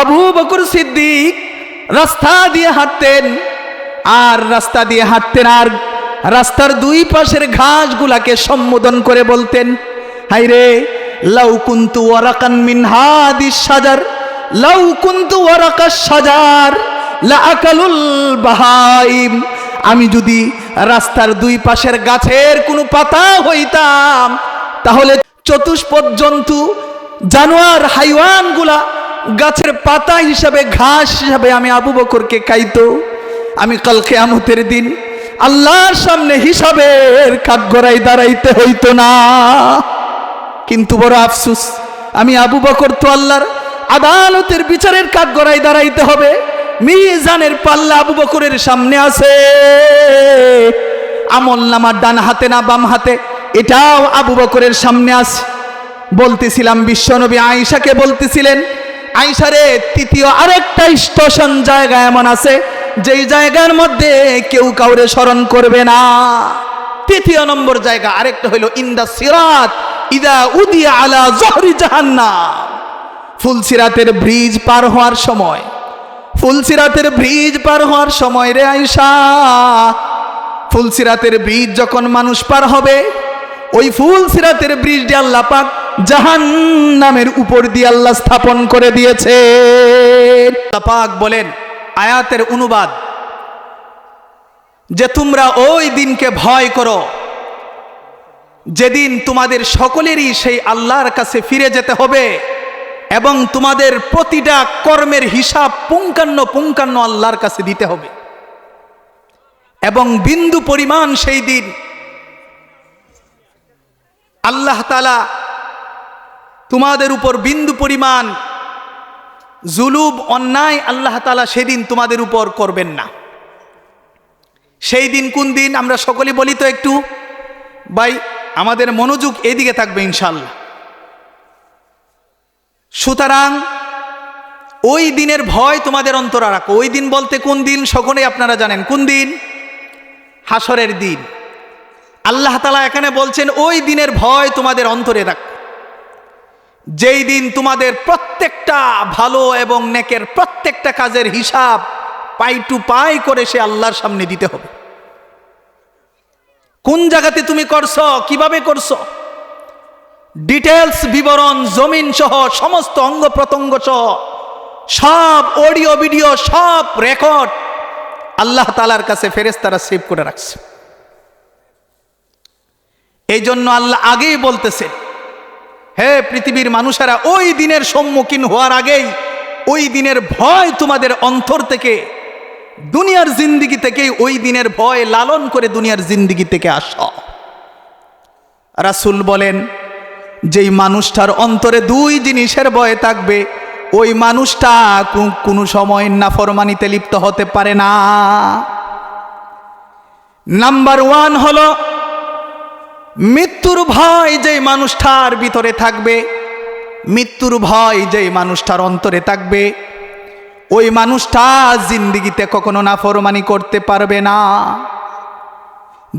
আবু বকর সিদ্দিক রাস্তা দিয়ে হাঁটতেন, আর রাস্তা দিয়ে হাঁটতেন, আর রাস্তার দুই পাশের ঘাসগুলাকে সম্বোধন করে বলতেন, হায়রে লাউ কুনতু ওয়ারাকান মিন হাদিস শাজার, লাউ কুনতু ওয়ারাকাস শাজার লা আকালুল বাহাইম। আমি যদি রাস্তার দুই পাশের গাছের কোনো পাতা হইতাম, তাহলে চতুষ্পদ জন্তু, জানোয়ার, হাইওয়ানগুলা গাছের পাতা হিসাবে, ঘাস হিসাবে আমি আবু বকরকে খাইতো। আমি কাল কিয়ামতের দিন আল্লাহর সামনে হিসাবের কাঠগড়ায় দাঁড়াইতে হইতো না। কিন্তু বড় আফসোস, আমি আবু বকর তো আল্লাহর আদালতের বিচারের কাঠগড়ায় দাঁড়াইতে হবে। মিজানের পাল্লা আবু বকরের সামনে আছে, আমল নামার ডান হাতে না বাম হাতে, এটাও আবু বকরের সামনে আছে। বলতেছিলাম, বিশ্বনবী আয়েশাকে বলতেছিলেন, আয়েশা রে, তৃতীয় আরেকটা স্টেশন জায়গা এমন আছে যেই জায়গার মধ্যে কেউ কাউরে স্মরণ করবে না। তৃতীয় নম্বর জায়গা আরেকটা হইল ইন্দা সিরাত ইদা উদিয়া আলা জহরি জাহান্নাম। ফুলসিরাতের ব্রিজ পার হওয়ার সময়, ফুলসিরাতের ব্রিজ পার হওয়ার সময় রে আয়েশা, ফুলসিরাতের ব্রিজ যখন মানুষ পার হবে, ওই ফুলসিরাতের ব্রিজ দিয়ে আল্লাহ পাক জাহান্নামের উপর দিয়ে আল্লাহ স্থাপন করে দিয়েছে। আল্লাহ পাক বলেন, আয়াতের অনুবাদ, যে তোমরা ওই দিনকে ভয় করো যেদিন তোমাদের সকলেরই সেই আল্লাহর কাছে ফিরে যেতে হবে এবং তোমাদের প্রতিটা কর্মের হিসাব পুঙ্খান্ন পুঙ্খান্ন আল্লাহর কাছে দিতে হবে। এবং বিন্দু পরিমাণ সেই দিন আল্লাহ তাআলা তোমাদের উপর বিন্দু পরিমাণ জুলুম অন্যায় আল্লাহ তাআলা সেদিন তোমাদের উপর করবেন না। সেই দিন কোন দিন আমরা সকলে বলি তো একটু, ভাই আমাদের মনোযোগ এদিকে থাকবে ইনশাআল্লাহ। সুতরাং ওই দিনের ভয় তোমাদের অন্তরে রাখো। ওই দিন বলতে কোন দিন সকলেই আপনারা জানেন, কোন দিন? হাসরের দিন। আল্লাহ তাআলা এখানে বলছেন ওই দিনের ভয় তোমাদের অন্তরে রাখো, যেই দিন তোমাদের প্রত্যেকটা ভালো এবং নেকের প্রত্যেকটা কাজের হিসাব পাই টু পাই করে সে আল্লাহর সামনে দিতে হবে। কোন জায়গাতে তুমি করছো, কিভাবে করছো, ডিটেলস বিবরণ, জমিন সহ সমস্ত অঙ্গ প্রত্যঙ্গ সহ সব অডিও ভিডিও সব রেকর্ড আল্লাহ তাআলার কাছে ফেরেশতারা সেভ করে রাখছে। এই জন্য আল্লাহ আগেই বলতেছে, হে পৃথিবীর মানুষেরা, ওই দিনের সম্মুখীন হওয়ার আগেই ওই দিনের ভয় তোমাদের অন্তর থেকে, দুনিয়ার জিন্দিগি থেকে ওই দিনের ভয় লালন করে দুনিয়ার জিন্দিগি থেকে আসো। রাসূল বলেন, যেই মানুষটার অন্তরে দুই জিনিসের ভয় থাকবে, ওই মানুষটা কোনো সময় নাফরমানিতে লিপ্ত হতে পারে না। নাম্বার 1 হলো মৃত্যুর ভয়। যেই মানুষটার ভিতরে থাকবে, মৃত্যুর ভয় যেই মানুষটার অন্তরে থাকবে, ওই মানুষটা জিন্দিগিতে কখনো নাফরমানি করতে পারবে না।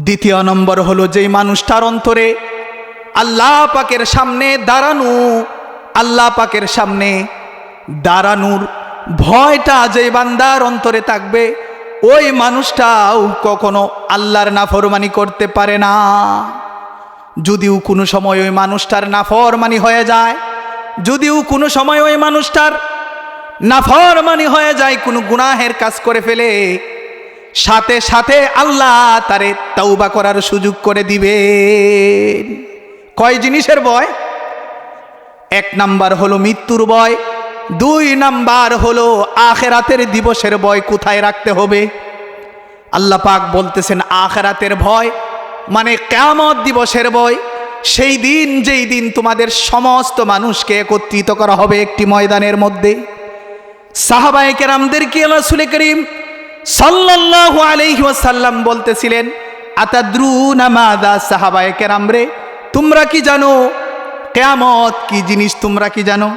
দ্বিতীয় নম্বর হলো যেই মানুষটার অন্তরে আল্লাহ পাকের সামনে দাঁড়ানো, আল্লাহ পাকের সামনে দাঁড়ানোর ভয়টা যেই বান্দার অন্তরে থাকবে, ওই মানুষটাও কখনো আল্লাহর নাফরমানি করতে পারে না। যদিও কোনো সময় ওই মানুষটার নাফরমানি হয়ে যায়, যদিও কোনো সময় ওই মানুষটার নাফরমানি হয়ে যায়, কোনো গুনাহের কাজ করে ফেলে, সাথে সাথে আল্লাহ তারে তওবা করার সুযোগ করে দিবেন। কয় জিনিসের ভয়? 1 নাম্বার হলো মৃত্যুর ভয়, 2 নাম্বার হলো আখিরাতের দিবসের ভয়, কোথায় রাখতে হবে। আল্লাহ পাক বলতেছেন আখিরাতের ভয় মানে কিয়ামত দিবসের ভয়। সেই দিন, যেই দিন তোমাদের সমস্ত মানুষকে একত্রিত করা হবে একটি ময়দানের মধ্যে। সাহাবায়ে কেরামদেরকে রাসূল করিম সাল্লাল্লাহু আলাইহি ওয়াসাল্লাম বলতেছিলেন, আতাদরুনা মাযা, সাহাবায়ে কেরাম রে, তোমরা কি জানো কিয়ামত কি জিনিস, তোমরা কি জানো?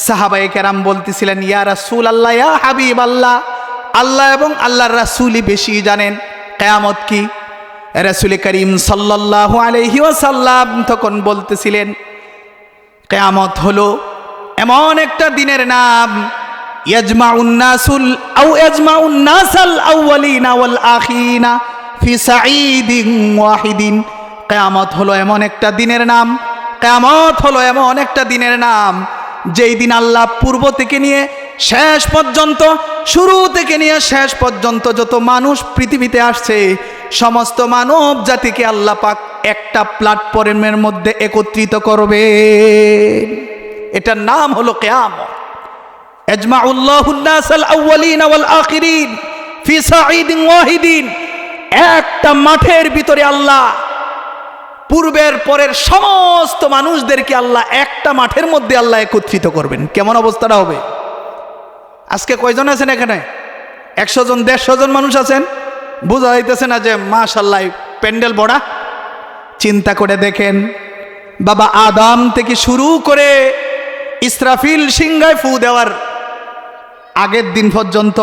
সাহাবায়ে কেরাম বলতেছিলেন, ইয়া রাসূলুল্লাহ, ইয়া হাবিবাল্লাহ, আল্লাহ এবং আল্লাহর রাসূলই বেশি জানেন কিয়ামত কি। রাসূল করিম সাল্লাল্লাহু আলাইহি ওয়াসাল্লাম তখন বলতেছিলেন, কিয়ামত হলো এমন একটা দিনের নাম ইয়াজমাউন নাসুল আও ইয়াজমাউন নাসাল আউয়ালিনা ওয়াল আখিরিনা ফি সাঈদিন ওয়াহিদিন। কিয়ামত হলো এমন একটা দিনের নাম, কিয়ামত হলো এমন একটা দিনের নাম যেই দিন আল্লাহ পূর্ব থেকে নিয়ে শেষ পর্যন্ত, শুরু থেকে নিয়ে শেষ পর্যন্ত যত মানুষ পৃথিবীতে আসছে সমস্ত মানব জাতিকে আল্লাহ পাক একটা প্ল্যাটফর্মের মধ্যে একত্রিত করবে। এটার নাম হলো কিয়ামত। আজমাউল্লাহুন নাসাল আউয়ালিনা ওয়াল আখিরিন ফি সাঈদিন ওয়াহিদিন। একটা মাঠের ভিতরে আল্লাহ পূর্বের পরের সমস্ত মানুষদেরকে আল্লাহ একটা মাঠের মধ্যে আল্লাহ একত্রিত করবেন। কেমন অবস্থাটা হবে? আজকে কয়জন আছেন এখানে? 100 জন 150 জন মানুষ আছেন। বোঝা যাইতেছে না যে মাশাআল্লাহ প্যান্ডেল বড়া? চিন্তা করে দেখেন, বাবা আদম থেকে শুরু করে ইসরাফিল সিংহায় ফু দেওয়ার আগের দিন পর্যন্ত,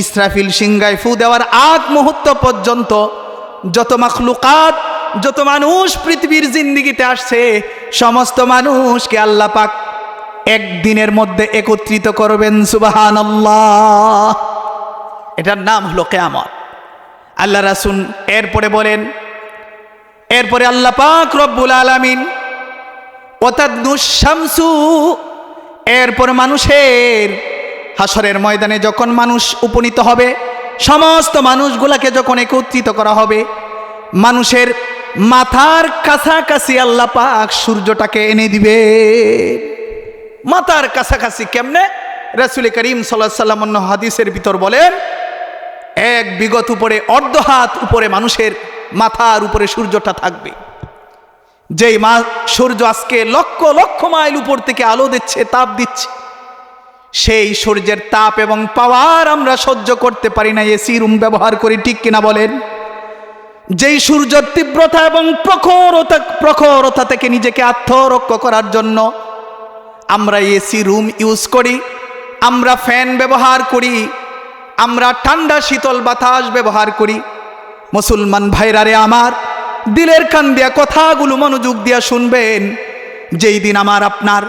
ইসরাফিল সিংহায় ফু দেওয়ার আগ মুহূর্ত পর্যন্ত যত মাখলুকাত, যত মানুষ পৃথিবীর জিন্দেগিতে আসছে সমস্ত মানুষকে আল্লাহ পাক একদিনের মধ্যে একত্রিত করবেন। সুবহানাল্লাহ। এটার নাম হলো কিয়ামত। আল্লাহ রাসূল এরপরে বলেন, এরপরে আল্লাহ পাক রব্বুল আলামিন ওয়াতাদনুশ শামসু, এরপরে মানুষের হাসরের ময়দানে যখন মানুষ উপনীত হবে, সমস্ত মানুষগুলাকে যখন একত্রিত করা হবে, মানুষের মাথার কাছাকাছি আল্লাহ পাক সূর্যটাকে এনে দিবে। মাথার কাছাকাছি কেমনে? রাসূল করিম সাল্লাল্লাহু আলাইহি ওয়াসাল্লাম অন্য হাদিসের ভিতর বলেন, এক বিগত উপরে, অর্ধ হাত উপরে মানুষের মাথার উপরে সূর্যটা থাকবে। যেই সূর্য আজকে লক্ষ লক্ষ মাইল উপর থেকে আলো দিচ্ছে, তাপ দিচ্ছে, সেই সূর্যের তাপ এবং পাওয়ার আমরা সহ্য করতে পারি না, এসি রুম ব্যবহার করি, ঠিক কিনা বলেন? যেই সূর্যের তীব্রতা এবং প্রখরতা থেকে নিজেকে আত্মরক্ষা করার জন্য আমরা এসি রুম ইউজ করি, আমরা ফ্যান ব্যবহার করি, আমরা ঠান্ডা শীতল বাতাস ব্যবহার করি। মুসলমান ভাইরারে আমার, দিলের কান দিয়া কথাগুলো মনোযোগ দিয়া শুনবেন। যেই দিন আমার আপনার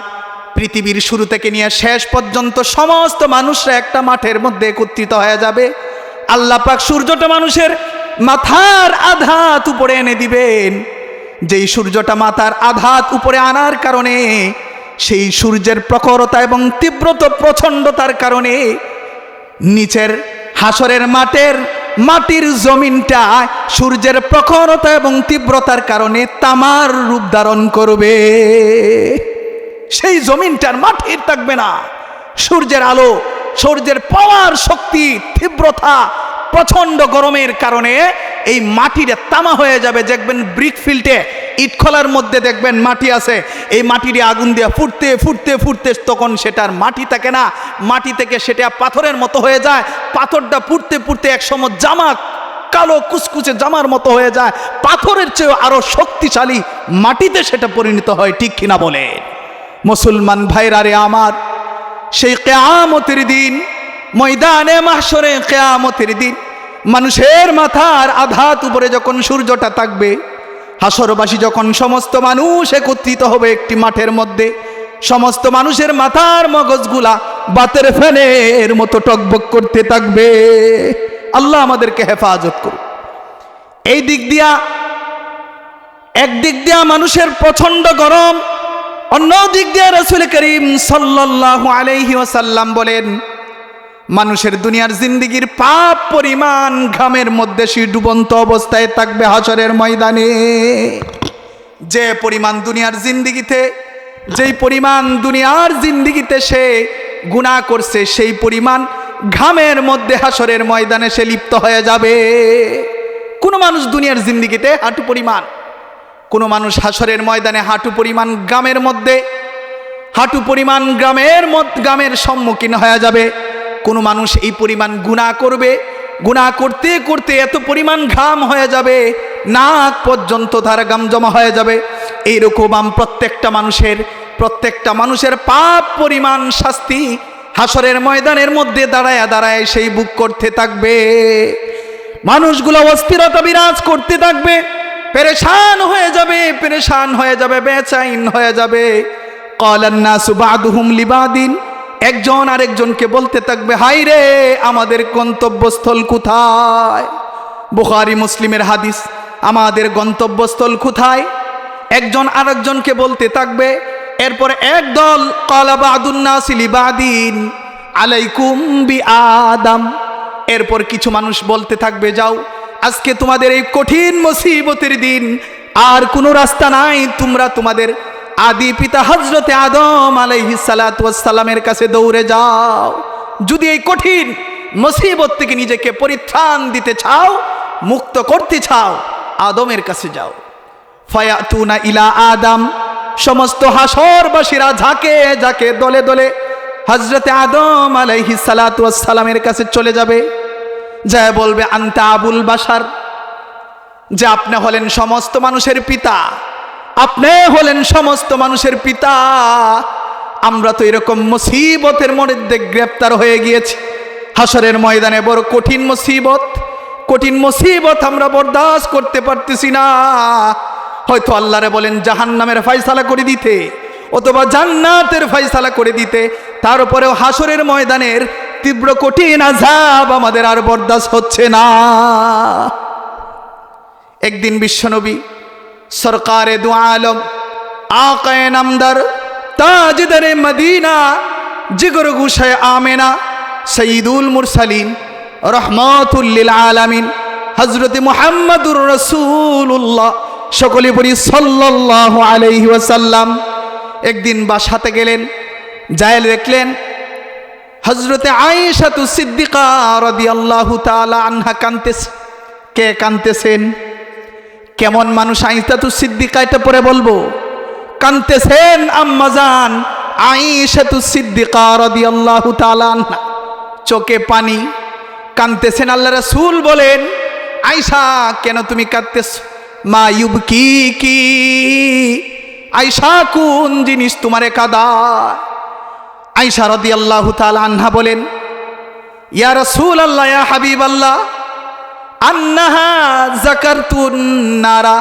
পৃথিবীর শুরু থেকে নিয়ে শেষ পর্যন্ত সমস্ত মানুষরা একটা মাঠের মধ্যে একত্রিত হয়ে যাবে, আল্লাহ পাক সূর্যটা মানুষের মাথার আধাত উপরে এনে দিবেন। যেই সূর্যটা মাথার আধাত উপরে আনার কারণে, সেই সূর্যের প্রখরতা এবং তীব্রতা প্রচণ্ডতার কারণে নিচের হাসরের মাটির জমিনটা সূর্যের প্রখরতা এবং তীব্রতার কারণে তামার রূপ ধারণ করবে। সেই জমিনটার মাটির থাকবে না। সূর্যের আলো, সূর্যের পাওয়ার, শক্তি, তীব্রতা, প্রচন্ড গরমের কারণে এই মাটিটা তামা হয়ে যাবে। দেখবেন ব্রিক ফিল্ডে, ইটখলার মধ্যে দেখবেন মাটি আছে, এই মাটির আগুন দিয়ে ফুটতে ফুটতে ফুটতে তখন সেটার মাটি থাকে না, মাটি থেকে সেটা পাথরের মতো হয়ে যায়। পাথরটা পুড়তে পুড়তে একসময় জামা, কালো কুচকুচে জামার মতো হয়ে যায়, পাথরের চেয়েও আরো শক্তিশালী মাটিতে সেটা পরিণত হয়, ঠিক কিনা বলে? মুসলমান ভাইরারে আমার, সেই কিয়ামতের দিন, ময়দানে মাহশরে কিয়ামতের দিন, মানুষের মাথার আধাত উপরে যখন সূর্যটা থাকবে, হাসরবাসী যখন সমস্ত মানুষ একত্রিত হবে একটি মাঠের মধ্যে, সমস্ত মানুষের মাথার মগজগুলা বাতের ফ্যানের মতো টকবক করতে থাকবে। আল্লাহ আমাদেরকে হেফাজত করুন। এই দিক দিয়া, একদিক দিয়া মানুষের প্রচন্ড গরম, অন্য দিক দিয়ে রাসূল করিম সাল্লাল্লাহু আলাইহি ওয়াসাল্লাম বলেন, মানুষের দুনিয়ার জিন্দেগির পাপ পরিমাণ ঘামের মধ্যে সে ডুবন্ত অবস্থায় থাকবে হাসরের ময়দানে। যে পরিমাণ দুনিয়ার জিন্দেগিতে, যেই পরিমাণ দুনিয়ার জিন্দেগিতে সে গুনাহ করছে, সেই পরিমাণ ঘামের মধ্যে হাসরের ময়দানে সে লিপ্ত হয়ে যাবে। কোনো মানুষ দুনিয়ার জিন্দেগিতে হাঁটু পরিমাণ, কোনো মানুষ হাসরের ময়দানে হাঁটু পরিমাণ গ্রামের মধ্যে, হাঁটু পরিমাণ গ্রামের সম্মুখীন হয়ে যাবে। কোনো মানুষ এই পরিমাণ গুনাহ করবে, গুনাহ করতে করতে এত পরিমাণ ঘাম হয়ে যাবে, নাক পর্যন্ত তার ঘাম জমা হয়ে যাবে। এইরকম প্রত্যেকটা মানুষের পাপ পরিমাণ শাস্তি হাসরের ময়দানের মধ্যে দাঁড়ায় দাঁড়ায় সেই বুক করতে থাকবে। মানুষগুলো অস্থিরতা বিরাজ করতে থাকবে, পেরেশান হয়ে যাবে, বেচাইন হয়ে যাবে। ক্বালান নাসু বা'দুহুম লিবাদিন, একজন আরেকজনকে বলতে থাকবে, হাই রে আমাদের গন্তব্যস্থল কোথায়? বুখারী মুসলিমের হাদিস, আমাদের গন্তব্যস্থল কোথায়? একজন আরেকজনকে বলতে থাকবে। এরপর একদল ক্বালা বা'দুন নাসি লিবা'দিন আলাইকুম বিআদম, এরপর কিছু মানুষ বলতে থাকবে, যাও আজকে তোমাদের এই কঠিন মুসিবতের দিন, আর কোনো রাস্তা নাই, তোমরা তোমাদের আদি পিতা হযরতে আদম আলাইহিস সালাতু ওয়াস সালামের কাছে দৌড়ে যাও। যদি এই কঠিন মুসিবত থেকে নিজেকে পরিত্রাণ দিতে চাও, মুক্ত করতে চাও, আদমের কাছে যাও। ফায়াতুনা ইলা আদম, সমস্ত হাসরবাসীরা ঝাঁকে ঝাঁকে দলে দলে হযরতে আদম আলাইহিস সালাতু ওয়াস সালামের কাছে চলে যাবে। যা বলবে, আনতা আবুল বাশার, যে আপনি হলেন সমস্ত মানুষের পিতা, আপনি হলেন সমস্ত মানুষের পিতা। আমরা তো এরকম মুসিবতের মধ্যে গ্রেফতার হয়ে গিয়েছি, হাসরের ময়দানে বড় কঠিন মুসিবত আমরা বরদাস্ত করতে পারতেছি না। হয়তো আল্লাহরে বলেন জাহান্নামের ফয়সালা করে দিতে, অথবা জান্নাতের ফয়সালা করে দিতে, তারপরেও হাসরের ময়দানের তীব্র কঠিন আযাব আমাদের আর বরদাস্ত হচ্ছে না। একদিন বিশ্বনবী সরকারে দু আলম আকায়ে নামদার তাজদারে মদিনা জিগর গুশায় আমেনা সঈদুল মুরসালিন রহমাতুল লিল আলামিন হযরত মুহাম্মদুর রাসূলুল্লাহ, সকলে বলি সাল্লাল্লাহু আলাইহি ওয়াসাল্লাম, একদিন বাসাতে গেলেন। যায় দেখলেন হযরতে আয়েশাতু সিদ্দিকা রাদিয়াল্লাহু তাআলা আনহা কাঁদতেছে। কে কাঁদতেছেন? কেমন মানুষ আয়েশাতু সিদ্দিকা, এটা পরে বলবো। কাঁদতেছেন আম্মাজান আয়েশাতু সিদ্দিকা রাদিয়াল্লাহু তাআলা আনহা, চোখে পানি, কাঁদতেছেন। আল্লাহ রাসূল বলেন, আয়েশা কেন তুমি কাঁদতেছো? মা ইউবকিকি, আয়েশা কোন জিনিস তোমারে কাঁদায়? আয়েশা রাদিয়াল্লাহু তাআলা আনহা বলেন, ইয়া রাসূলুল্লাহ, ইয়া হাবিবাল্লাহ, আন্নাহা যাকারতুন নারা,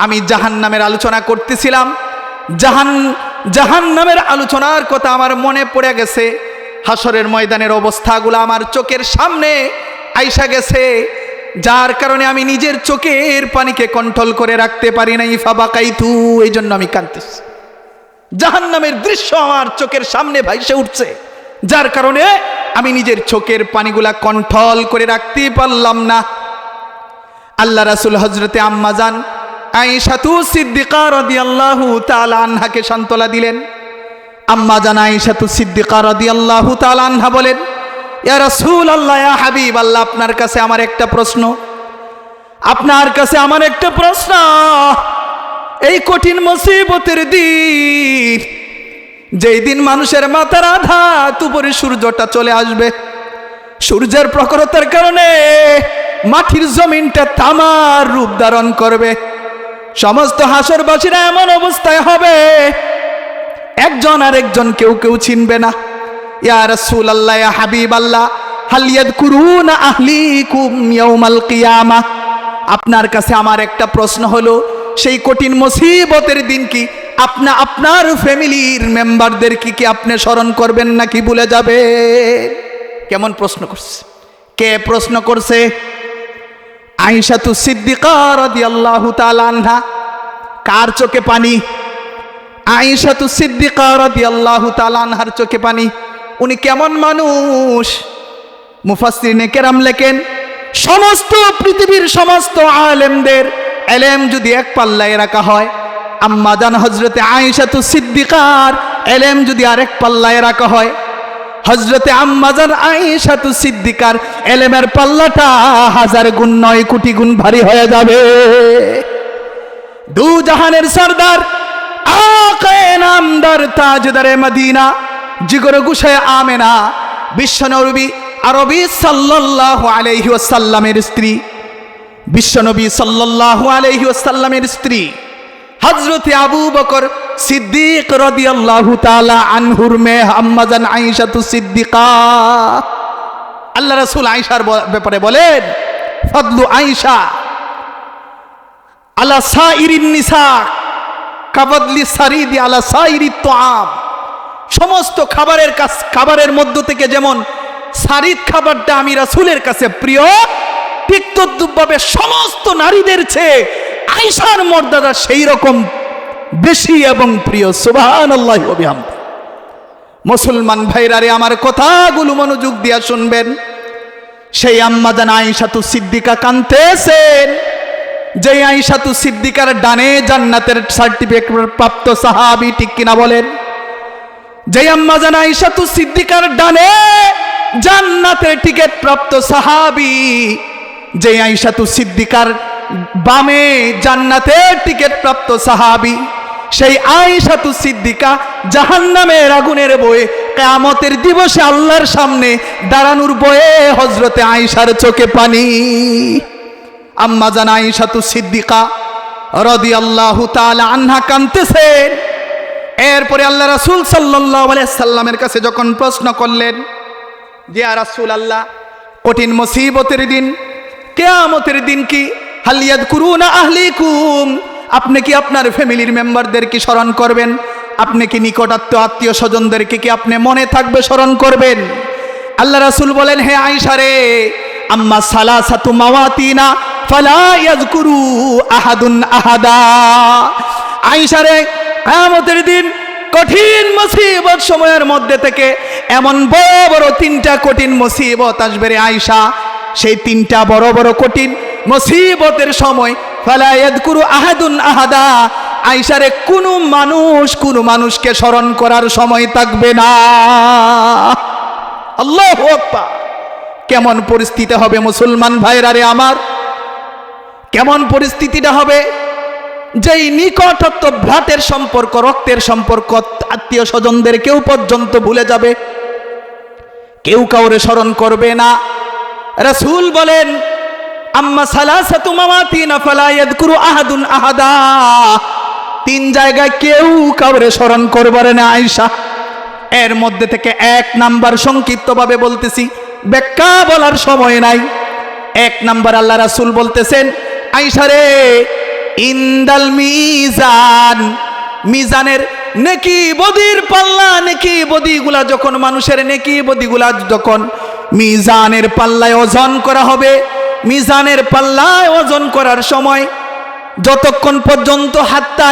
আমি জাহান্নামের আলোচনা করতেছিলাম, জাহান্নামের আলোচনার কথা আমার মনে পড়ে গেছে। হাসরের ময়দানের অবস্থাগুলো আমার চোখের সামনে আইসা গেছে, যার কারণে আমি নিজের চোখের পানিকে কন্ট্রোল করে রাখতে পারি নাই। ফাবাকাইতু, এই জন্য আমি কাঁদতেছি। জাহান্নামের দৃশ্য আমার চোখের সামনে ভাইসে উঠছে, যার কারণে আমি নিজের চোখের পানিগুলা কন্ট্রোল করে রাখতে পারলাম না। আল্লাহ রাসূল হযরতে আম্মাজান আয়েশাতু সিদ্দিকা রাদিয়াল্লাহু তাআলা আনহাকে সান্ত্বনা দিলেন। আম্মাজান আয়েশাতু সিদ্দিকা রাদিয়াল্লাহু তাআলা আনহা বলেন, ইয়া রাসূলুল্লাহ, ইয়া হাবিবাল্লাহ, আপনার কাছে আমার একটা প্রশ্ন, এই কঠিন মুসিবতের দিন, যেই দিন মানুষের মাথার আঘাত উপরে সূর্যটা চলে আসবে, সূর্যের প্রখরতার কারণে মাটির জমিনটা তামার রূপ ধারণ করবে, সমস্ত হাসরবাসীরা এমন অবস্থায় হবে একজন আর একজন কেউ চিনবে না। ইয়া রাসূলুল্লাহ, ইয়া হাবিবাল্লাহ, হাল ইয়াযকুরুনা আহলিকুম ইয়াউমাল কিয়ামাহ, আপনার কাছে আমার একটা প্রশ্ন হলো, সেই কঠিন মুসিবতের দিন কি আপনার ফ্যামিলির মেম্বারদের কি আপনি স্মরণ করবেন নাকি ভুলে যাবে? কেমন প্রশ্ন করছে? কে প্রশ্ন করছে? আয়েশাতু সিদ্দিকা রাদিয়াল্লাহু তাআলা আনহা। কার চোখে পানি? আয়েশাতু সিদ্দিকা রাদিয়াল্লাহু তাআলা আনহার চোখে পানি। উনি কেমন মানুষ? মুফাসসিরিনে কেরাম লেখেন, সমস্ত পৃথিবীর সমস্ত আলেমদের এলেম যদি এক পাল্লায় রাখা হয়, আম্মাজান হযরতে আয়েশাতু সিদ্দিকার এলেম যদি আরেক পাল্লায় রাখা হয়, হযরতে আম্মাজান আয়েশাতু সিদ্দিকার এলেমের পাল্লাটা 1000 গুণ 9 কোটি গুণ ভারী হয়ে যাবে। দু জাহানের সরদার আকায়ে নামদার তাজদারে মদিনা জিগর গুশায় আমেনা বিশ্বনবী আরবি সাল্লাল্লাহু আলাইহি ওয়াসাল্লামের স্ত্রী, বিশ্বনবী সাল্লাল্লাহু আলাইহি ওয়াসাল্লামের স্ত্রী হযরতে আবু বকর সিদ্দিক রাদিয়াল্লাহু তাআলা আনহুর মেয়ে আম্মাজান আয়েশাতু সিদ্দিকা। আল্লাহ রাসূল আয়েশার ব্যাপারে বলেন, ফাদলু আয়েশা আলা সাইরিন নিসা কাবাদলি সারিদি আলা সাইরি তোয়াম। সমস্ত খাবারের মধ্য থেকে যেমন সারিদ খাবারটা আমি রাসূলের কাছে প্রিয়, ঠিক তদ্রূপভাবে সমস্ত নারীদের চেয়ে আয়েশার মর্যাদা সেই রকম বেশি এবং প্রিয়। সুবহানাল্লাহি ওয়া বিহামদিহি। মুসলমান ভাইরা রে, আমার কথাগুলো মনোযোগ দিয়া শুনবেন। সেই আম্মাজান আয়েশাতু সিদ্দিকা কাঁদতেছেন, যে আয়েশাতু সিদ্দিকার ডানে জান্নাতের সার্টিফিকেট প্রাপ্ত সাহাবী, ঠিক কিনা বলেন? যে আম্মাজান আয়েশাতু সিদ্দিকার ডানে জান্নাতের টিকিট প্রাপ্ত সাহাবী, যে আয়েশাতু সিদ্দিকার বামে জান্নাতের টিকিট প্রাপ্ত সাহাবী, সেই আয়েশাতু সিদ্দিকা জাহান্নামের আগুনের বয়ে কিয়ামতের দিবসে আল্লাহর সামনে দাঁড়ানোর বয়ে হযরতে আয়েশার চোখে পানি। আম্মা জান আয়েশাতু সিদ্দিকা রাদিয়াল্লাহু তাআলা আনহা কাঁদতেছেন। এরপরে আল্লাহ রাসূল সাল্লাল্লাহু আলাইহি সাল্লামের কাছে যখন প্রশ্ন করলেন যে ইয়া রাসূলুল্লাহ, কঠিন মুসিবতের দিন, কিয়ামতের দিন কি হাল ইয়াযকুরুনা আহলিকুম, আপনি কি আপনার ফ্যামিলির মেম্বারদেরকে স্মরণ করবেন? আপনি কি নিকটাত্মীয় আত্মীয় স্বজনদেরকে কি আপনি মনে থাকবে স্মরণ করবেন? আল্লাহ রাসূল বলেন, হে আয়েশা রে, আম্মা সালাসাতু মাওয়াতিনা ফালা ইয়াযকুরু আহাদুন আহাদা। আয়েশা রে, কিয়ামতের দিন কঠিন মুসিবত সময়ের মধ্যে থেকে এমন বড় বড় তিনটা কঠিন মুসিবত আসবে রে আয়েশা। সেই তিনটা বড় বড় কঠিন মুসিবতের সময় ফালা ইয়াযকুরু আহাদুন আহাদা, আয়েশা রে, কোনো মানুষকে স্মরণ করার সময় থাকবে না। আল্লাহু আকবার। কেমন পরিস্থিতি হবে মুসলমান ভাইরা রে আমার, কেমন পরিস্থিতিটা হবে? যেই নিকটত্ব ভ্রাতের সম্পর্ক, রক্তের সম্পর্ক, আত্মীয় স্বজনদের কেউ পর্যন্ত ভুলে যাবে, কেউ কাউরে স্মরণ করবে না। রাসূল বলেন, আম্মা সালাসাতু মাওয়াতিনা ফালা ইয়াযকুরু আহাদুন আহাদা, তিন জায়গায় কেউ কাউরে স্মরণ করবে না আয়েশা। এর মধ্যে থেকে এক নাম্বার সংক্ষিপ্তভাবে বলতেছি, ব্যাখ্যা বলার সময় নাই। এক নাম্বার আল্লাহ রাসূল বলতেছেন, আয়েশা রে, ইনদাল মিজান, মিজানের নেকি বদির পাল্লা, নেকি বদিগুলা যখন মানুষের নেকি বদিগুলা যখন মিজানের পাল্লায় ওজন করা হবে, মিজানের পাল্লায় ওজন করার সময় যতক্ষণ পর্যন্ত হাত্তা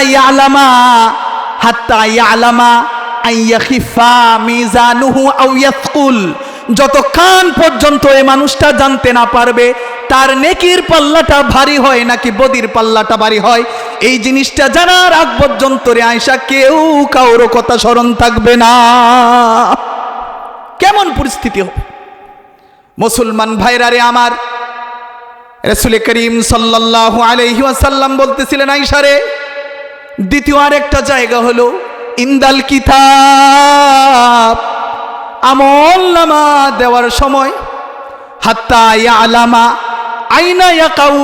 ইয়ালামা আইয়াখিফা মিজানুহু আও ইয়াসকুল, যতক্ষণ পর্যন্ত এই মানুষটা জানতে না পারবে তার নেকির পাল্লাটা ভারী হয় নাকি বদির পাল্লাটা ভারী হয়, এই জিনিসটা জানার আগ পর্যন্ত রে আয়েশা কেউ কারো কথা স্মরণ থাকবে না। কেমন পরিস্থিতি হবে মুসলমান ভাইরা রে আমার? রাসূল করিম সাল্লাল্লাহু আলাইহি ওয়াসাল্লাম বলতেছিলেন, আয়েশা রে, দ্বিতীয় আরেকটা জায়গা হলো ইনদাল কিতাব, আমলনামা দেওয়ার সময় হাত্তা ইয়ালামা আইনা ইয়াকাউ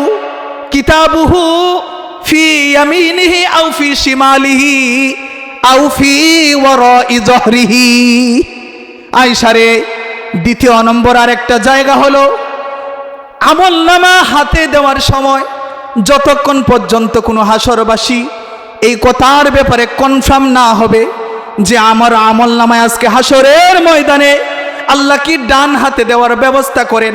কিতাবুহু ফি ইয়ামিনিহি আও ফি শিমালিহি আও ফি ওয়ারাই যহরিহি। আয়েশা রে, দ্বিতীয় নম্বর আরেকটা জায়গা হলো আমলনামা হাতে দেওয়ার সময় যতক্ষণ পর্যন্ত কোনো হাসরবাসী এই কথার ব্যাপারে কনফার্ম না হবে যে আমার আমলনামায় আজকে হাসরের ময়দানে আল্লাহ কি ডান হাতে দেওয়ার ব্যবস্থা করেন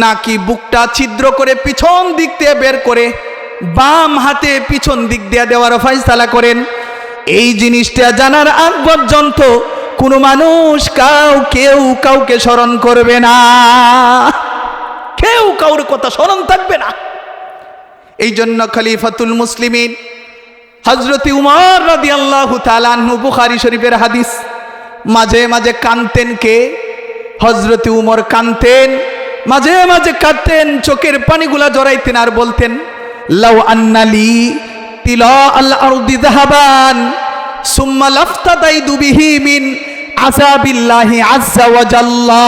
নাকি বুকটা ছিদ্র করে পিছন দিক দিয়ে বের করে বাম হাতে পিছন দিক দিয়ে দেওয়ার ফয়সালা করেন, এই জিনিসটা জানার আগ পর্যন্ত কোনো মানুষ কেউ কাউকে স্মরণ করবে না, কেউ কাউর কথা স্মরণ থাকবে না। এই জন্য খলিফাতুল মুসলিমিন হযরত উমর রাদিয়াল্লাহু তাআলা আনহু, বুখারী শরীফের হাদিস, মাঝে মাঝে কাঁদতেন। কে? হযরত উমর কাঁদতেন, মাঝে মাঝে কাঁদতেন, চোখের পানিগুলা জড়াইতেন আর বলতেন, লাউ আন্নালি তিলা আল আরদি যাহাবান সুম্মা লাফতাদাইতু বিহি মিন আযাবিল্লাহি আযজা ওয়া জাল্লা।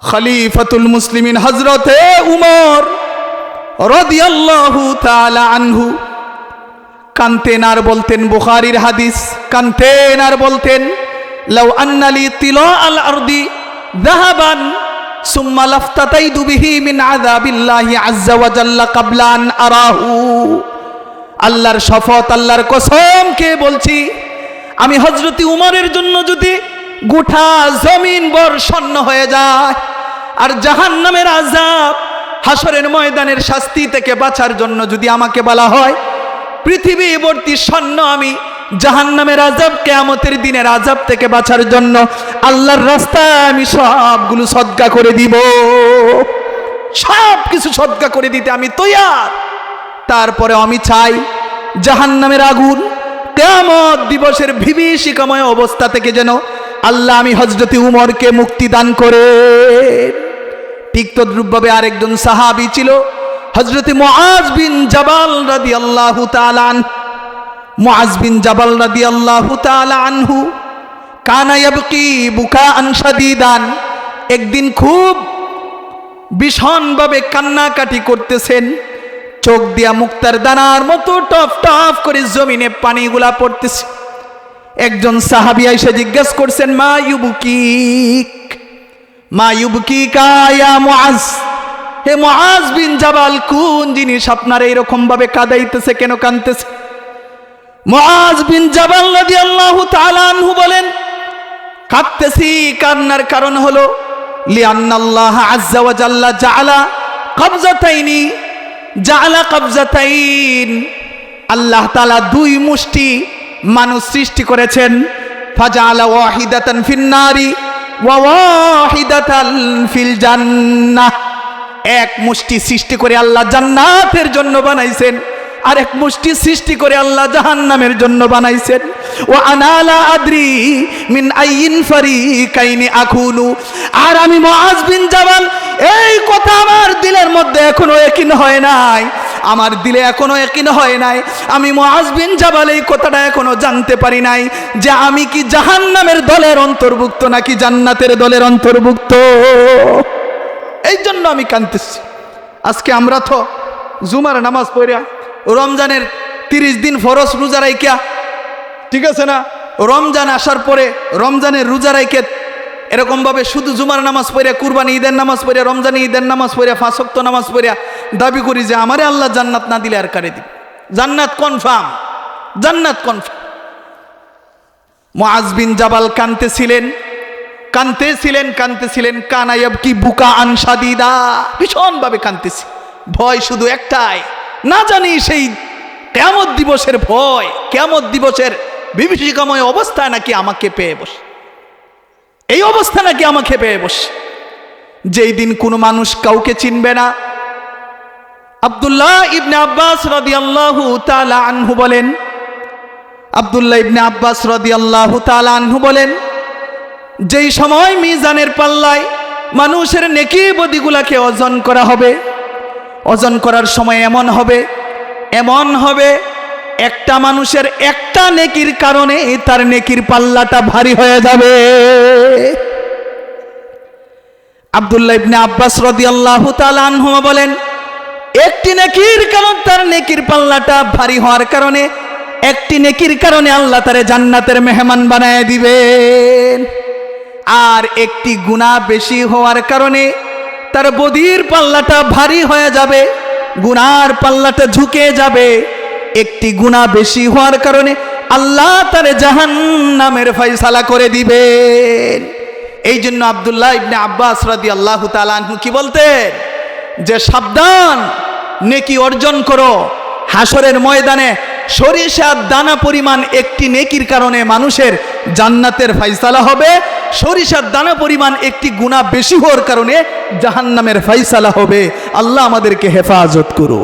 খলিফাতুল মুসলিমিন হযরতে উমর রাদিয়াল্লাহু তাআলা আনহু কানতেন আর বলতেন, বুখারীর হাদিস, কানতেন আর বলতেন, লাউ আন্নালি তিলা আল আরদি যাহাবান সুম্মা লাফতাদাইতু বিহি মিন আযাবিল্লাহি আযজা ওয়া জাল্লা ক্বাবলা আন আরাহু। আল্লাহর শপথ, আল্লাহর কসম কে বলছি, আমি হযরত উমরের জন্য যদি গোটা জমিন বর্ষণ্য হয়ে যায়, আর জাহান্নামের আযাব হাসরের ময়দানের শাস্তি থেকে বাঁচার জন্য যদি আমাকে বলা হয় পৃথিবী ভর্তি স্বর্ণ আমি জাহান্নামের আযাব, কিয়ামতের দিনের আযাব থেকে বাঁচার জন্য আল্লাহর রাস্তায় আমি সবগুলো সদকা করে দিব, সব কিছু সদকা করে দিতে আমি তৈয়ার। তারপরে আমি চাই জাহান্নামের আগুন কিয়ামত দিবসের বিভীষিকাময় অবস্থা থেকে যেন আল্লাহ আমি হযরত উমরকে মুক্তি দান করে। ঠিক তদ্রূপভাবে আরেকজন সাহাবী ছিল হযরত মুআজ বিন জাবাল রাদিয়াল্লাহু তাআলা আনহু। মুআজ বিন জাবাল রাদিয়াল্লাহু তাআলা আনহু কানা ইয়াবকি বুকাআন শাদীদান, একদিন খুব ভীষণভাবে কান্নাকাটি করতেছেন, চোখ দিয়া মুক্তার দানার মতো টপ টপ করে জমিনে পানিগুলা পড়তেছে। একজন সাহাবী এসে জিজ্ঞেস করছেন, মা ইউবকিক, মা ইউবকিকা ইয়া মুআজ, হে মুআজ বিন জাবাল, কোন জিনিস আপনার এইরকম ভাবে কাঁদাইতেছে, কেন কাঁদতেছে? মুআজ বিন জাবাল রাদিয়াল্লাহু তাআলা আনহু বলেন, কাঁদতেছি, কান্নার কারণ হলো লিআন্নাল্লাহ আযজা ওয়া জাল্লা জাআলা কবজাতাইন, আল্লাহ তাআলা দুই মুষ্টি মানুষ সৃষ্টি করেছেন, ফাজাআলা ওয়াহিদাতান ফিন্নারি ওয়া ওয়াহিদাতান ফিল জান্নাহ, এক মুষ্টি সৃষ্টি করে আল্লাহ জান্নাতের জন্য বানাইছেন, আর এক মুষ্টি সৃষ্টি করে আল্লাহ জাহান্নামের জন্য বানাইছেন। ওয়া আনা লা আদরি মিন আইয়িন ফারিকাইনি আকুনু, আর আমি মুআজ বিন জাবাল, এই কথা আমার দিলের মধ্যে এখনো ইয়াকিন হয় নাই, আমার দিলে এখনো ইয়াকিন হয় নাই, আমি মুআজ বিন জাবাল এই কথাটা এখনো জানতে পারি নাই যে আমি কি জাহান্নামের দলের অন্তর্ভুক্ত নাকি জান্নাতের দলের অন্তর্ভুক্ত। এই জন্য আমি কাঁদতেছি। আজকে আমরা তো জুমার নামাজ পড়িয়া রমজানের 30 দিন ফরজ রোজা রাইকা, ঠিক আছে না, রমজান আসার পরে রমজানের রোজা রাইকে এরকম ভাবে শুধু জুমার নামাজ পড়িয়া, কুরবানি ঈদের নামাজ পড়িয়া, রমজানি ঈদের নামাজ পড়িয়া, 5 ওয়াক্ত নামাজ পড়িয়া দাবি করি যে আমারে আল্লাহ জান্নাত না দিলে আর কারে দিবে, জান্নাত কনফার্ম, জান্নাত কনফার্ম। মুআজ বিন জাবাল কাঁদতেছিলেন, কানা ইয়াবকি বুকাআন শাদীদা, ভীষণ ভাবে কাঁদতেছি, ভয় শুধু একটাই, না জানি সেই কিয়ামত দিবসের ভয়, কিয়ামত দিবসের বিভীষিকাময় অবস্থা নাকি আমাকে পেয়ে বসে, এই অবস্থা নাকি আমাকে পেয়ে বসে, যেই দিন কোনো মানুষ কাউকে চিনবে না। আব্দুল্লাহ ইবনে আব্বাস রাদিয়াল্লাহু তাআলা আনহু বলেন, আব্দুল্লাহ ইবনে আব্বাস রাদিয়াল্লাহু তাআলা আনহু বলেন, যেই সময় মিজানের পাল্লায় মানুষের নেকি বদিগুলাকে ওজন করা হবে, ওজন করার সময় এমন হবে একটা মানুষের একটা নেকির কারণে তার নেকির পাল্লাটা ভারী হয়ে যাবে। আব্দুল্লাহ ইবনে আব্বাস রাদিয়াল্লাহু তাআলা আনহু বলেন, একটি নেকির কারণ তার নেকির পাল্লাটা ভারী হওয়ার কারণে, একটি নেকির কারণে আল্লাহ তারে জান্নাতের মেহমান বানায় দিবেন, আর একটি গুনাহ বেশি হওয়ার কারণে তার বদির পাল্লাটা ভারী হয়ে যাবে, গুনার পাল্লাটা ঝুঁকে যাবে। একটি গুনাহ বেশি হওয়ার কারণে আল্লাহ তারে জাহান্নামের ফয়সালা করে দিবেন। এই জন্য আব্দুল্লাহ ইবনে আব্বাস রাদিয়াল্লাহু তাআলা আনহু কি বলতেন যে সাবধান, নেকি অর্জন করো, হাসরের ময়দানে সরিষার দানা পরিমাণ একটি নেকির কারণে মানুষের জান্নাতের ফয়সালা হবে, সরিষার দানা পরিমাণ একটি গুনাহ বেশি হওয়ার কারণে জাহান্নামের ফয়সালা হবে। আল্লাহ আমাদেরকে হেফাজত করো।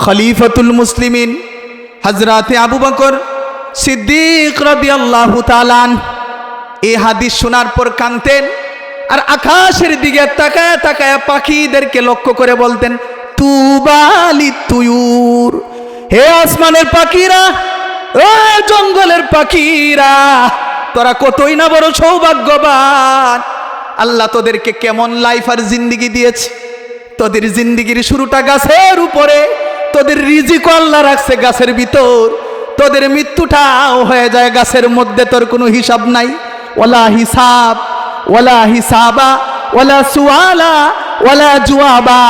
খলিফাতুল মুসলিমিন হযরত আবু বকর সিদ্দিক রাদিয়াল্লাহু তাআলা আনহু এই হাদিস শোনার পর কাঁদতেন, আর আকাশের দিকে তাকায় তাকায় পাখিদেরকে লক্ষ্য করে বলতেন, তুবা লিতুয়ুর, হে আসমানের পাখিরা, ও জঙ্গলের পাখিরা, তোরা কতই না বড় সৌভাগ্যবান। আল্লাহ তোদেরকে কেমন লাইফ আর জিন্দেগি দিয়েছে, তোদের জিন্দেগির শুরুটা গাছের উপরে, তোদের রিজিকও আল্লাহ রাখছে গাছের ভিতর, তোদের মৃত্যুটাও হয়ে যায় গাছের মধ্যে, তোর কোনো হিসাব নাই। ওয়ালা হিসাব ওয়ালা হিসাবা ওয়ালা সুআলা ওয়ালা জুয়াবা,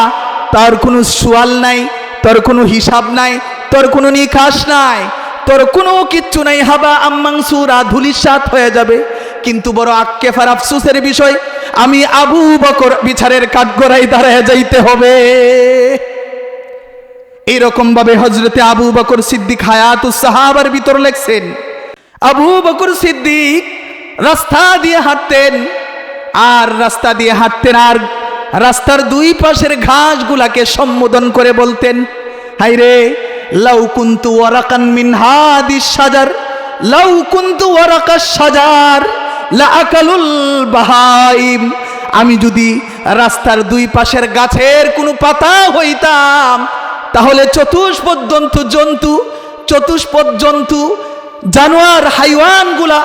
তার কোনো সুয়াল নাই, তোর কোনো হিসাব নাই, তোর কোনো নিখাস নাই, তোর কোনো কিচ্ছু নাই, হাবা আম্মাংসুরা, ধুলিসাৎ হয়ে যাবে। কিন্তু বড় আক্কেফার আফসোসের বিষয়, আমি আবু বকর বিচারের কাঠগড়ায় দাঁড়ায় যাইতে হবে। এইরকম ভাবে হযরতে আবু বকর সিদ্দিক হায়াতুস সাহাবার ভিতর লেখছেন, আবু বকর সিদ্দিক রাস্তা দিয়ে হাঁটতেন, আর রাস্তা দিয়ে হাঁটতেন, আর রাস্তার দুই পাশের ঘাসগুলাকে সম্বোধন করে বলতেন, হায়রে লাউ কুনতু ওয়ারাকান মিন হাদিস শাজার, লাউ কুনতু ওয়ারাকাস শাজার লা আকালুল বাহাইম। আমি যদি রাস্তার দুই পাশের গাছের কোনো পাতা হইতাম, তাহলে চতুষ্পদ জন্তু জানোয়ার হাইওয়ানগুলা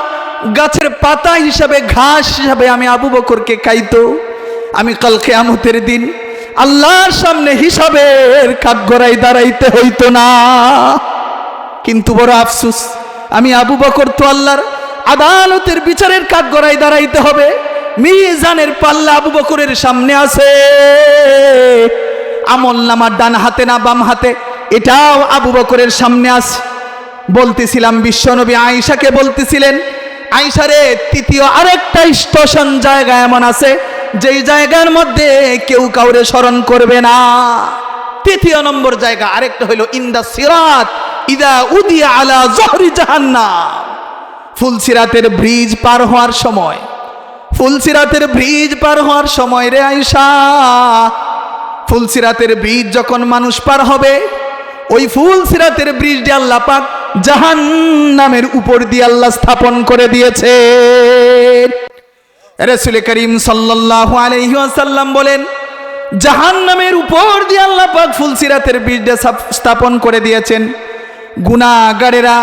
গাছের পাতা হিসাবে, ঘাস হিসাবে আমি আবু বকরকে খাইতো। আমি কাল কিয়ামতের দিন আল্লাহর সামনে হিসাবের কাঠগড়ায় দাঁড়াইতে হইতো না। কিন্তু বড় আফসোস, আমি আবু বকর তো আল্লাহর আদালতের বিচারের কাঠগড়ায় দাঁড়াইতে হবে। মিজানের পাল্লা আবু বকরের সামনে আছে, আমলনামার ডান হাতে না বাম হাতে, এটাও আবু বকরের সামনে আছে। বলতেছিলাম, বিশ্বনবী আয়েশাকে বলতেছিলেন, আয়েশা রে, তৃতীয় আরেকটা স্টেশন জায়গা এমন আছে যেই জায়গার মধ্যে কেউ কাউরে স্মরণ করবে না। তৃতীয় নম্বর জায়গা আরেকটা হইল ইন্দা সিরাত ইদা উদিয়া আলা জহরি জাহান্নাম। ফুলসিরাতের ব্রিজ পার হওয়ার সময়, ফুলসিরাতের ব্রিজ পার হওয়ার সময় রে আয়েশা, ফুলসিরাতের ব্রিজ যখন মানুষ পার হবে, ওই ফুলসিরাতের ব্রিজ দিয়ে আল্লাহ পাক জাহান্নামের উপর দিয়ে আল্লাহ স্থাপন করে দিয়েছে। রাসূল করিম সাল্লাল্লাহু আলাইহি ওয়াসাল্লাম বলেন, জাহান্নামের উপর দিয়ে আল্লাহ পাক ফুলসিরাতের ব্রিজ স্থাপন করে দিয়েছেন। গুনাহগারেরা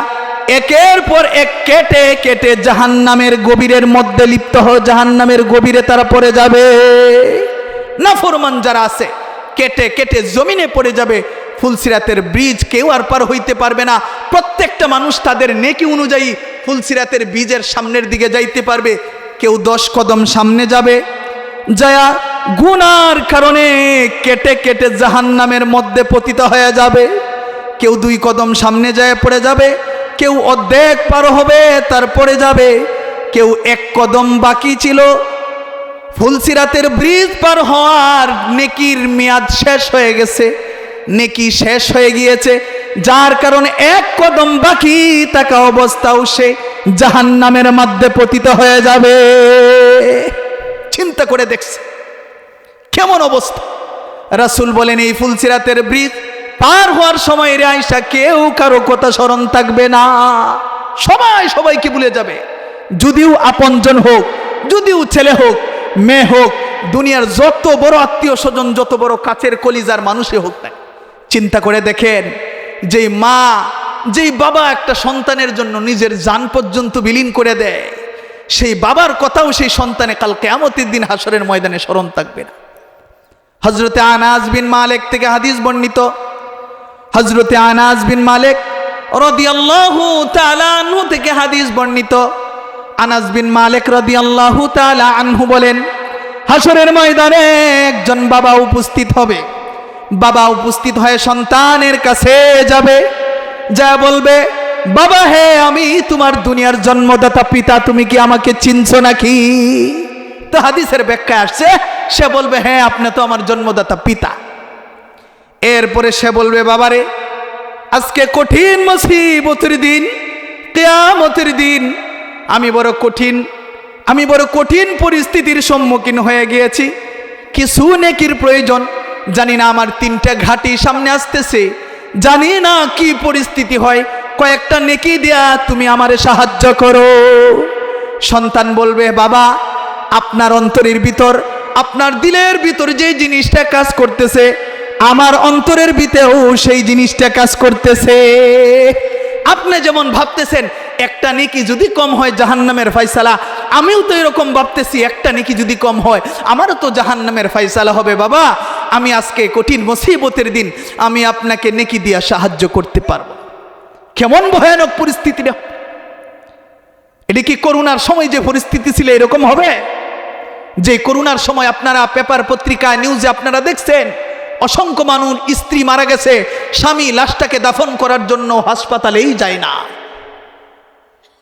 একের পর এক কেটে কেটে জাহান্নামের গভীরের মধ্যে লিপ্ত হয়ে জাহান্নামের গভীরে তারা পড়ে যাবে। নাফরমান যারা আছে কেটে কেটে জমিনে পড়ে যাবে। ফুলসিরাতের ব্রিজ কেউ আর পার হইতে পারবে না। প্রত্যেকটা মানুষ তাদের নেকি অনুযায়ী ফুলসিরাতের ব্রিজের সামনের দিকে যাইতে পারবে। কেউ 10 কদম সামনে যাবে, যায়া গুনার কারণে কেটে কেটে জাহান্নামের মধ্যে পতিত হয়ে যাবে। কেউ 2 কদম সামনে যায় পড়ে যাবে, কেউ অর্ধেক পার হবে তারপরে যাবে, কেউ 1 কদম বাকি ছিল। ফুলসিরাতের ব্রিজ পার হওয়ার নেকির মেয়াদ শেষ হয়ে গেছে, নেকি শেষ হয়ে গিয়েছে, যার কারণে 1 কদম বাকি থাকা অবস্থাও সে জাহান্নামের মধ্যে পতিত হয়ে যাবে। চিন্তা করে দেখছে কেমন অবস্থা। রাসূল বলেন, এই ফুলসিরাতের ব্রিজ পার হওয়ার সময় রে আয়েশা, কেউ কারো কথা স্মরণ থাকবে না, সবাই সবাইকে ভুলে যাবে। যদিও আপনজন হোক, যদিও ছেলে হোক, মেয়ে হোক, দুনিয়ার যত বড় আত্মীয় স্বজন, যত বড় কাছের কলিজার মানুষই হোক না। চিন্তা করে দেখেন, যেই মা যেই বাবা একটা সন্তানের জন্য নিজের জান পর্যন্ত বিলীন করে দেয়, সেই বাবার কথাও সেই সন্তানে কাল কিয়ামতের দিন হাসরের ময়দানে স্মরণ থাকবে না। হযরতে আনাস বিন মালিক থেকে হাদিস বর্ণিত, হযরতে আনাস বিন মালিক রাদিয়াল্লাহু তাআলা আনহু থেকে হাদিস বর্ণিত। আনাস বিন মালিক রাদিয়াল্লাহু তাআলা আনহু বলেন, হাসরের ময়দানে একজন বাবা উপস্থিত হবে। বাবা উপস্থিত হয়ে সন্তানের কাছে যাবে, যা বলবে, বাবা হে, আমি তোমার দুনিয়ার জন্মদাতা পিতা, তুমি কি আমাকে চিনছো নাকি? তো হাদিসের ব্যাখ্যা আসছে, সে বলবে, হ্যাঁ, আপনি তো আমার জন্মদাতা পিতা। এরপরে সে বলবে, বাবারে, আজকে কঠিন মুসিবতের দিন, কিয়ামতের দিন, আমি বড় কঠিন পরিস্থিতির সম্মুখীন হয়ে গিয়েছি। কিছু নেকির প্রয়োজন, জানি না আমার 3টা ঘাটি সামনে আসতেছে, জানি না কি পরিস্থিতি হয়, কয়েকটা নেকি দেয়া তুমি আমারে সাহায্য করো। সন্তান বলবে, বাবা, আপনার অন্তরের ভিতর, আপনার দিলের ভিতর যে জিনিসটা কাজ করতেছে, আমার অন্তরের ভিতরেও সেই জিনিসটা কাজ করতেছে। আপনি যেমন ভাবতেছেন একটা নেকি যদি কম হয় জাহান্নামের ফয়সালা, আমিও তো এরকম ভাবতেছি একটা নেকি যদি কম হয় আমারও তো জাহান্নামের ফয়সালা হবে। বাবা, আমি আজকে কঠিন মুসিবতের দিন, আমি আপনাকে নেকি দিয়া সাহায্য করতে পারবো। কেমন ভয়ানক পরিস্থিতি! এটা কি করোনার সময় যে পরিস্থিতি ছিল এরকম হবে? যে করোনার সময় আপনারা পেপার পত্রিকা নিউজে আপনারা দেখছেন অসংখ্য মানুষ, স্ত্রী মারা গেছে, স্বামী লাশটাকে দাফন করার জন্য হাসপাতালেই যায় না।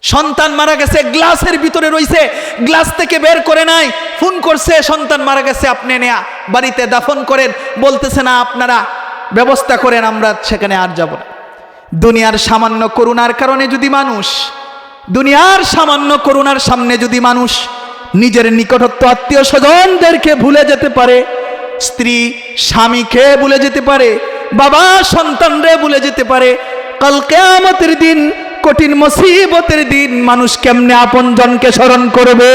সন্তান মারা গেছে, গ্লাসের ভিতরে রইছে, গ্লাস থেকে বের করে নাই, ফোন করছে সন্তান মারা গেছে, আপনি নেয়া বাড়িতে দাফন করেন, বলতেছে না আপনারা ব্যবস্থা করেন, আমরা সেখানে আর যাব না। দুনিয়ার সামান্য করুণার কারণে যদি মানুষ, দুনিয়ার সামান্য করুণার সামনে যদি মানুষ নিজের নিকটত্ব আত্মীয় স্বজনদেরকে ভুলে যেতে পারে, স্ত্রী স্বামীকে ভুলে যেতে পারে, বাবা সন্তানরে ভুলে যেতে পারে, কাল কিয়ামতের দিন, কঠিন মুসিবতের দিন মানুষ কেমনে আপনজনকে স্মরণ করবে?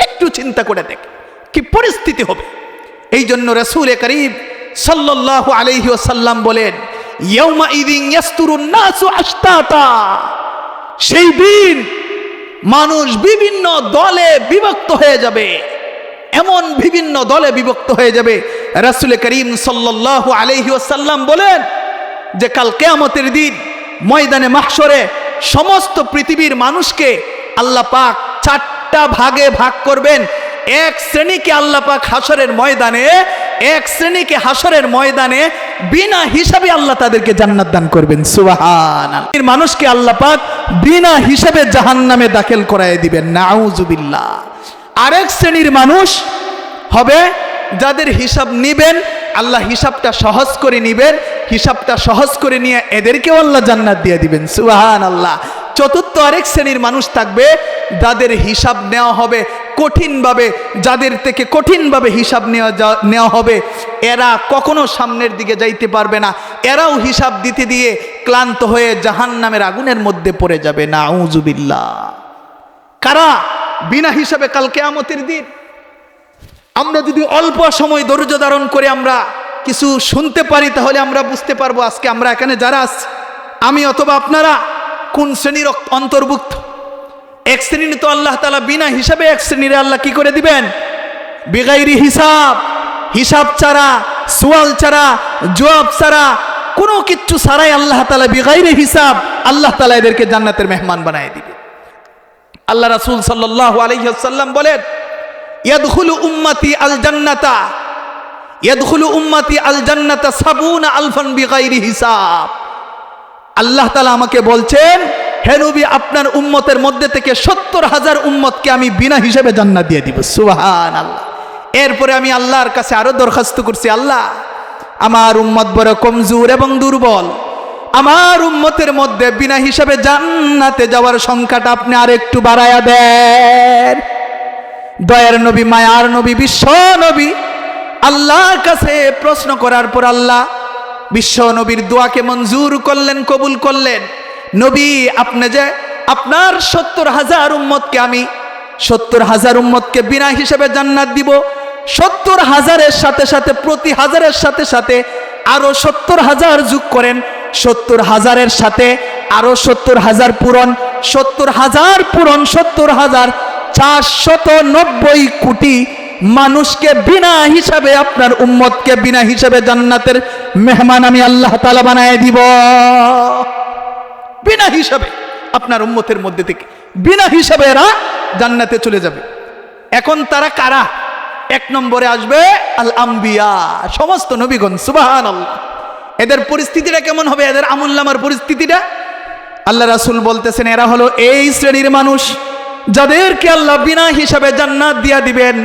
একটু চিন্তা করে দেখ কি পরিস্থিতি হবে। এই জন্য রাসূল করিম সাল্লাল্লাহু আলাইহি ওয়াসাল্লাম বলেন, ইয়াউমা ইযিন ইয়াসতুরুন নাসু আশতাতা, সেই দিন মানুষ বিভিন্ন দলে বিভক্ত হয়ে যাবে, এমন বিভিন্ন দলে বিভক্ত হয়ে যাবে। রাসূল করিম সাল্লাল্লাহু আলাইহি ওয়াসাল্লাম বলেন যে কাল কিয়ামতের দিন ময়দানে মাহশরে সমস্ত পৃথিবীর মানুষকে আল্লাহ পাক চারটা ভাগে ভাগ করবেন। এক শ্রেণীকে আল্লাহ পাক হাসরের ময়দানে, এক শ্রেণীকে হাসরের ময়দানে বিনা হিসাবে আল্লাহ তাদেরকে জান্নাত দান করবেন। সুবহানাল্লাহ। মানুষকে আল্লাহ পাক বিনা হিসাবে জাহান্নামে দাখিল করায় দিবেন। নাউজুবিল্লাহ। আরেক শ্রেণীর মানুষ হবে যাদের হিসাব নিবেন, আল্লাহ হিসাবটা সহজ করে নিবেন, হিসাবটা সহজ করে নিয়ে এদেরকেও আল্লাহ জান্নাত দিয়ে দিবেন। সুবহানাল্লাহ। চতুর্থ আরেক শ্রেণীর মানুষ থাকবে যাদের হিসাব নেওয়া হবে কঠিনভাবে, যাদের থেকে কঠিনভাবে হিসাব নেওয়া হবে, এরা কখনো সামনের দিকে যাইতে পারবে না, এরাও হিসাব দিতে দিয়ে ক্লান্ত হয়ে জাহান্নামের আগুনের মধ্যে পড়ে যাবে। নাউজুবিল্লাহ। কারা বিনা হিসাবে কাল কিয়ামতের দিন? আমরা যদি অল্প সময় ধৈর্য ধারণ করে আমরা কিছু শুনতে পারি তাহলে আমরা বুঝতে পারবো আজকে আমরা এখানে যারা আছি, আমি অথবা আপনারা কোন শ্রেণীর অন্তর্ভুক্ত। এক শ্রেণী তো আল্লাহ তাআলা বিনা হিসাবে, এক শ্রেণীর আল্লাহ কি করে দিবেন? বিগাইরি হিসাব, হিসাব ছাড়া, সুয়াল ছাড়া, জবাব ছাড়া, কোনো কিচ্ছু ছাড়াই আল্লাহ তাআলা বিগাইরি হিসাব আল্লাহ তাআলা এদেরকে জান্নাতের মেহমান বানায় দিবে। আল্লাহ রাসূল সাল্লাল্লাহু আলাইহি ওয়াসাল্লাম বলেন, ইয়াদখুলু উম্মতি আল জান্নাতা, ইয়াদখুলু উম্মতি আল জান্নাতা ৭০ আলফান বিগাইরি হিসাব। আল্লাহ তাআলা আমাকে বলছেন, হে নবী আপনার উম্মতের মধ্যে থেকে ৭০,০০০ উম্মতকে আমি বিনা হিসাবে জান্নাত দিয়ে দিব। সুবহানাল্লাহ। এরপরে আমি আল্লাহর কাছে আরো দরখাস্ত করছি, আল্লাহ আমার উম্মত বড় কমজোর এবং দুর্বল, আমার উম্মতের মধ্যে বিনা হিসাবে জান্নাতে যাওয়ার সংখ্যাটা আপনি আর একটু বাড়ায়া দেন। দয়ার নবী, মায়ার নবী, বিশ্ব নবী আল্লাহর কাছে প্রশ্ন করার পর আল্লাহ বিশ্ব নবীর দোয়াকে মঞ্জুর করলেন, কবুল করলেন। নবী আপনি যে আপনার ৭০,০০০ উম্মতকে, আমি ৭০,০০০ উম্মতকে বিনা হিসাবে জান্নাত দিব, ৭০,০০০-এর সাথে সাথে প্রতি হাজারের সাথে সাথে আরো ৭০,০০০ যোগ করেন, ৭০,০০০-এর সাথে আরো ৭০,০০০ পূরণ, ৭০,০০০ পূরণ ৭০,০০০, ৪৯০ কোটি মানুষকে বিনা হিসাবে, আপনার উম্মতকে বিনা হিসাবে জান্নাতের মেহমান আমি আল্লাহ তাআলা বানায় দিব। বিনা হিসাবে আপনার উম্মতের মধ্যে থেকে বিনা হিসাবে এরা জান্নাতে চলে যাবে। এখন তারা কারা? এক নম্বরে আসবে আল আম্বিয়া, সমস্ত নবীগণ। সুবহানাল্লাহ। এদের পরিস্থিতিটা কেমন হবে? এদের আমুলনামার পরিস্থিতিটা আল্লাহ রাসূল বলতেছেন, এরা হলো এই শ্রেণীর মানুষ যাদেরকে আল্লাহ বিনা হিসাবে জান্নাত দিয়া দিবেন।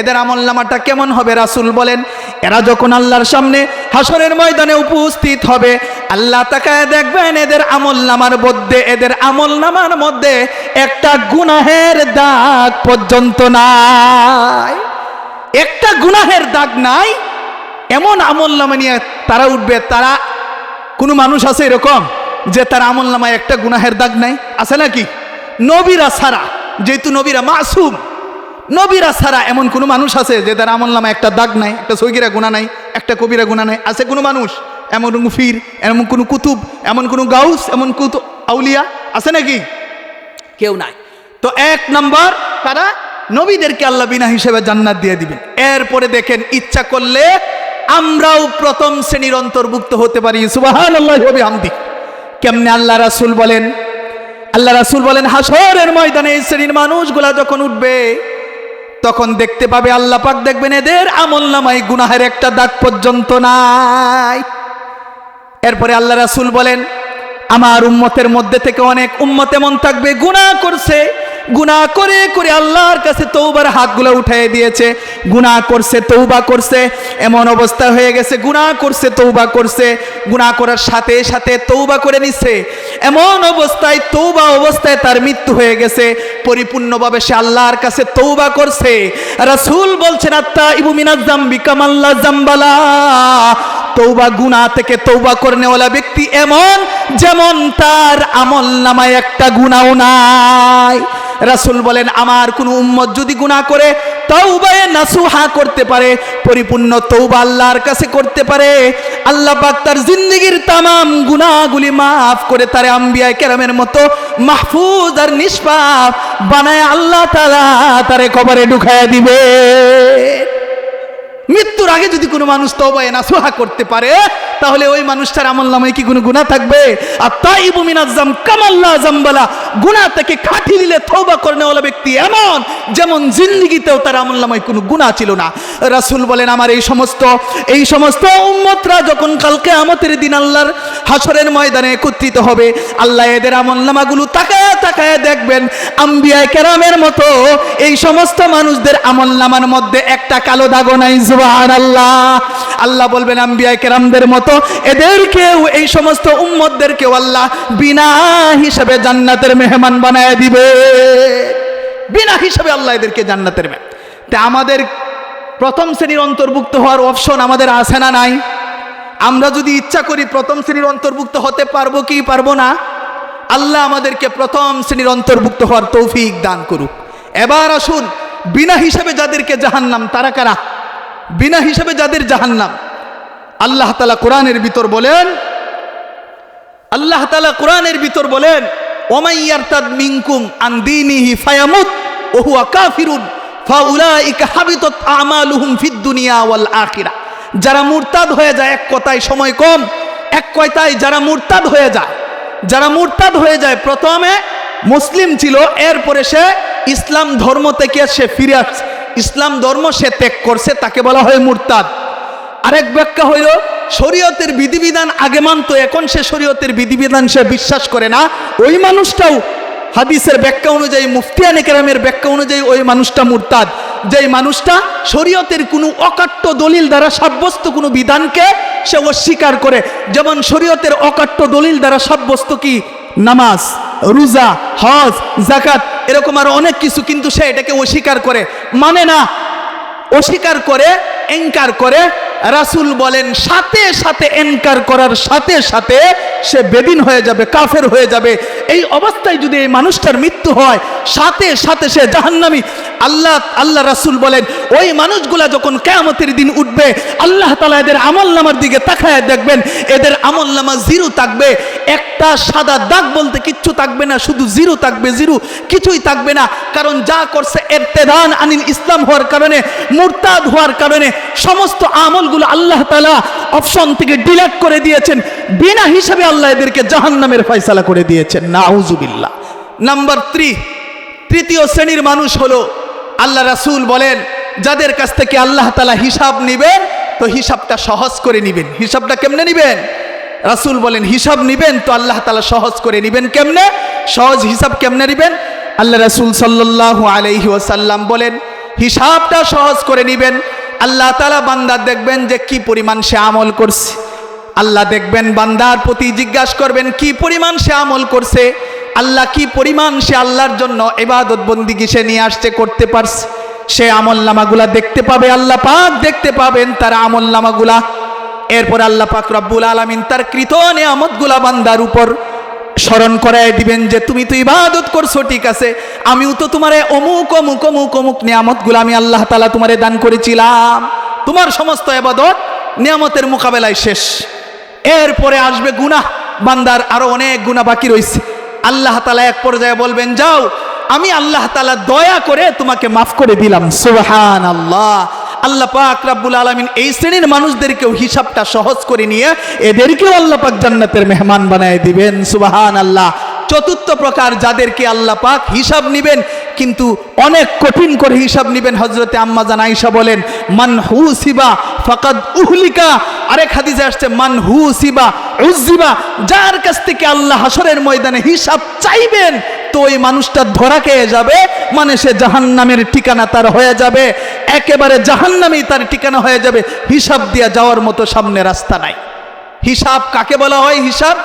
এদের আমলনামাটা কেমন হবে? রাসূল বলেন, এরা যখন আল্লাহর সামনে হাসরের ময়দানে উপস্থিত হবে, আল্লাহ তাকায় দেখবেন এদের আমলনামার মধ্যে, এদের আমলনামার মধ্যে একটা গুনাহের দাগ পর্যন্ত নাই, একটা গুনাহের দাগ নাই। এমন আমলনামা নিয়ে তারা উঠবে। তারা কোনো মানুষ আছে এরকম যে তার আমলনামায় একটা গুনাহের দাগ নাই? আছে নাকি? নবীরা ছাড়া, যেহেতু নবীরা মাসুম, নবীরা ছাড়া এমন কোনো মানুষ আছে যে তার আমলনামায় একটা দাগ নাই, একটা সগীরা গুনাহ নাই, একটা কবিরা গুনাহ নাই? আছে কোনো মানুষ? এমন কোনো ফির, এমন কোনো কুতুব, এমন কোনো গাউস, এমন কোনো আউলিয়া আছে নাকি? কেউ নাই। তো এক নম্বর, তারা নবীদেরকে আল্লাহ বিনা হিসেবে জান্নাত দিয়ে দিবেন। এরপরে দেখেন, ইচ্ছা করলে আমরাও প্রথম শ্রেণীর অন্তর্ভুক্ত হতে পারি। সুবহানাল্লাহি ওয়া বিহামদিহি। কেমনে? আল্লাহ রাসূল বলেন, আল্লাহ রাসূল বলেন, হাসরের ময়দানে এই শ্রেণীর মানুষগুলা যখন উঠবে, তখন দেখতে পাবে আল্লাহ পাক দেখবেন এদের আমলনামায় গুনাহের একটা দাগ পর্যন্ত নাই। এরপরে আল্লাহ রাসূল বলেন আমার উম্মতের মধ্যে থেকে অনেক উম্মত এমন থাকবে গুনাহ করছে, গুনাহ করে করে আল্লাহর কাছে তওবার হাতগুলো উঠিয়ে দিয়েছে, গুনাহ করছে তওবা করছে, এমন অবস্থা হয়ে গেছে গুনাহ করছে তওবা করছে, গুনাহ করার সাথে সাথে তওবা করে নিছে, এমন অবস্থায় তওবা অবস্থায় তার মৃত্যু হয়ে গেছে, পরিপূর্ণভাবে সে আল্লাহর কাছে তওবা করছে। রাসূল বলছেন আত্তাইবু মিনাজ যামবি কামাল্লা যামবালা, তওবা গুনাহ থেকে তওবা করনেওয়ালা ব্যক্তি এমন যেমন তার আমলনামায় একটা গুনাহও নাই। রাসূল বলেন আমার কোন উম্মত যদি গুনাহ করে তওবায়ে নাসুহা করতে পারে, পরিপূর্ণ তওবা আল্লাহর কাছে করতে পারে, আল্লাহ পাক তার জিন্দেগীর তামাম গুনাহগুলি মাফ করে তারে আম্বিয়া কেরামের মতো মাহফুজ আর নিষ্পাপ বানায় আল্লাহ তাআলা তারে কবরে ঢুকায়া দিবে। মৃত্যুর আগে যদি কোনো মানুষ তওবায়ে নাসুহা করতে পারে তাহলে ওই মানুষটার আমলনামায় কি কোনো গুনাহ থাকবে? আত্তাইবু মিনাজ যাম কামাল্লা যামবালা, গুনাহ থেকে কাটি দিলে তওবা করনেওয়ালা ব্যক্তি এমন যেমন জিন্দেগিতেও তার আমলনামায় কোনো গুনাহ ছিল না। রাসূল বলেন আমার এই সমস্ত উম্মতরা যখন কাল কিয়ামতের দিন আল্লাহর হাসরের ময়দানে একত্রিত হবে, আল্লাহ এদের আমলনামাগুলো তাকায়া তাকায়া দেখবেন আম্বিয়া কেরামের মতো এই সমস্ত মানুষদের আমলনামার মধ্যে একটা কালো দাগও নাই। সুবহানাল্লাহ। আল্লাহ বলবেন আম্বিয়া কেরামদের মতো এদেরকেও এই সমস্ত উম্মতদেরকেও আল্লাহ বিনা হিসাবে জান্নাতের মেহমান বানায় দিবে, বিনা হিসাবে আল্লাহ এদেরকে জান্নাতের মেহমান। তা আমাদের প্রথম শ্রেণীর অন্তর্ভুক্ত হওয়ার অপশন আমাদের আছে না নাই? আমরা যদি ইচ্ছা করি প্রথম শ্রেণীর অন্তর্ভুক্ত হতে পারবো কি পারবো না? আল্লাহ আমাদেরকে প্রথম শ্রেণীর অন্তর্ভুক্ত হওয়ার তৌফিক দান করুক। এবার আসুন বিনা হিসাবে যাদেরকে জাহান্নাম, তারা কারা? বিনা হিসাবে যাদের জাহান্নাম, আল্লাহ তাআলা কোরআনের ভিতর বলেন, আল্লাহ তাআলা কোরআনের ভিতর বলেন ওমাই ইয়ারতাদ মিনকুম আন দীনিহি ফায়ামুত ওয়া হুয়া কাফিরুন ফাউলাইকা হাবিতাত আমালুহুম ফিদ দুনিয়া ওয়াল আখিরাহ। যারা মুরতাদ হয়ে যায়, এক কথায় সময় কম, এক কথায় যারা মুরতাদ হয়ে যায়, প্রথমে মুসলিম ছিল, এরপরে সে ইসলাম ধর্ম থেকে সে ফিরে আসছে, ইসলাম ধর্ম সে ত্যাগ করছে, তাকে বলা হয় মুরতাদ। আরেক ব্যাখ্যা হইল শরীয়তের বিধিবিধান আগে মানত, এখন সে শরীয়তের বিধিবিধান সে বিশ্বাস করে না, ওই মানুষটাও হাদিসের ব্যাখ্যা অনুযায়ী, মুফতিয়ানে কেরামের ব্যাখ্যা অনুযায়ী ওই মানুষটা মুরতাদ। যেই মানুষটা শরীয়তের কোনো অকাট্য দলিল দ্বারা সাব্যস্ত কোনো বিধানকে সে অস্বীকার করে, যেমন শরীয়তের অকাট্য দলিল দ্বারা সাব্যস্ত কি নামাজ, রোজা, হজ, যাকাত, এরকম আরো অনেক কিছু, কিন্তু সে এটাকে অস্বীকার করে, মানে না, অস্বীকার করে, ইনকার করে। রাসূল বলেন সাথে সাথে ইনকার করার সাথে সাথে সে বেদিন হয়ে যাবে, কাফের হয়ে যাবে। এই অবস্থায় যদি এই মানুষটার মৃত্যু হয় সাথে সাথে সে জাহান্নামী। আল্লাহ রাসূল বলেন ওই মানুষগুলা যখন কিয়ামতের দিন উঠবে, আল্লাহ তাআলা এদের আমলনামার দিকে তাকায় দেখবেন, এদের আমলনামা জিরো থাকবে, একটা সাদা দাগ বলতে কিচ্ছু থাকবে না, শুধু জিরো থাকবে, জিরো, কিছুই থাকবে না। কারণ যা করছে ইরতিদান আনিল ইসলাম হওয়ার কারণে, মুরতাদ হওয়ার কারণে সমস্ত আমলগুলো আল্লাহ তাআলা অপশন থেকে ডিলিট করে দিয়েছেন, বিনা হিসাবে আল্লাহ এদেরকে জাহান্নামের ফয়সালা করে দিয়েছেন। নাউজুবিল্লাহ। নাম্বার 3, তৃতীয় শ্রেণীর মানুষ হলো, আল্লাহ রাসূল বলেন যাদের কাছ থেকে আল্লাহ তাআলা হিসাব নেবেন তো হিসাবটা সহজ করে নেবেন। হিসাবটা কেমনে নেবেন? রাসূল বলেন হিসাব নেবেন তো আল্লাহ তাআলা সহজ করে নেবেন। কেমনে? সহজ হিসাব কেমনে নেবেন? আল্লাহ রাসূল সাল্লাল্লাহু আলাইহি ওয়াসাল্লাম বলেন হিসাবটা সহজ করে নেবেন। আল্লাহ তাআলা বান্দা দেখবেন যে কি পরিমাণ সে আমল করছে, আল্লাহ দেখবেন বান্দার প্রতি জিজ্ঞাসা করবেন কি পরিমাণ সে আমল করছে, আল্লাহ কি পরিমাণ সে আল্লাহর জন্য ইবাদত বন্দিগি সে নিয়ে আসছে, করতে পারছে, সে আমলনামাগুলা দেখতে পাবে, আল্লাহ পাক দেখতে পাবেন তার আমলনামাগুলা। এরপর আল্লাহ পাক রব্বুল আলামিন তার কৃত নিয়ামতগুলা বান্দার উপর স্মরণ করায় দিবেন যে তুমি তো ইবাদত করছো, ঠিক আছে, আমিও তো তোমারে অমুক অমুক অমুক অমুক নিয়ামতগুলো আমি আল্লাহ তাআলা তোমারে দান করেছিলাম। তোমার সমস্ত ইবাদত নিয়ামতের মোকাবেলায় শেষ। এরপরে আসবে গুনাহ, বান্দার আরো অনেক গুনাহ বাকি রয়েছে। আল্লাহ তাআলা এক পর্যায়ে বলবেন যাও আমি আল্লাহ তাআলা দয়া করে তোমাকে মাফ করে দিলাম। সুবহানাল্লাহ। আল্লাহ পাক রব্বুল আলামিন এই শ্রেণীর মানুষদেরকেও হিসাবটা সহজ করে নিয়ে এদেরকেও আল্লাহ পাক জান্নাতের মেহমান বানায় দিবেন। সুবহানাল্লাহ। চতুর্থ প্রকার যাদেরকে আল্লাহ পাক হিসাব নেবেন কিন্তু অনেক কঠিন করে হিসাব নেবেন। হযরতে আম্মা জান আয়েশা বলেন, মান হুসিবা ফাকাদ উহলিকা। আরেক হাদিসে আসছে, মান হুসিবা উযিবা। যার কাছ থেকে আল্লাহ হাসরের ময়দানে হিসাব চাইবেন, তো ওই মানুষটা ধরা খেয়ে যাবে, মানে সে জাহান্নামের ঠিকানা তার হয়ে যাবে, একেবারে জাহান্নামেই তার ঠিকানা হয়ে যাবে। হিসাব দিয়া যাওয়ার মতো সামনে রাস্তা নাই। হিসাব কাকে বলা হয়? হিসাব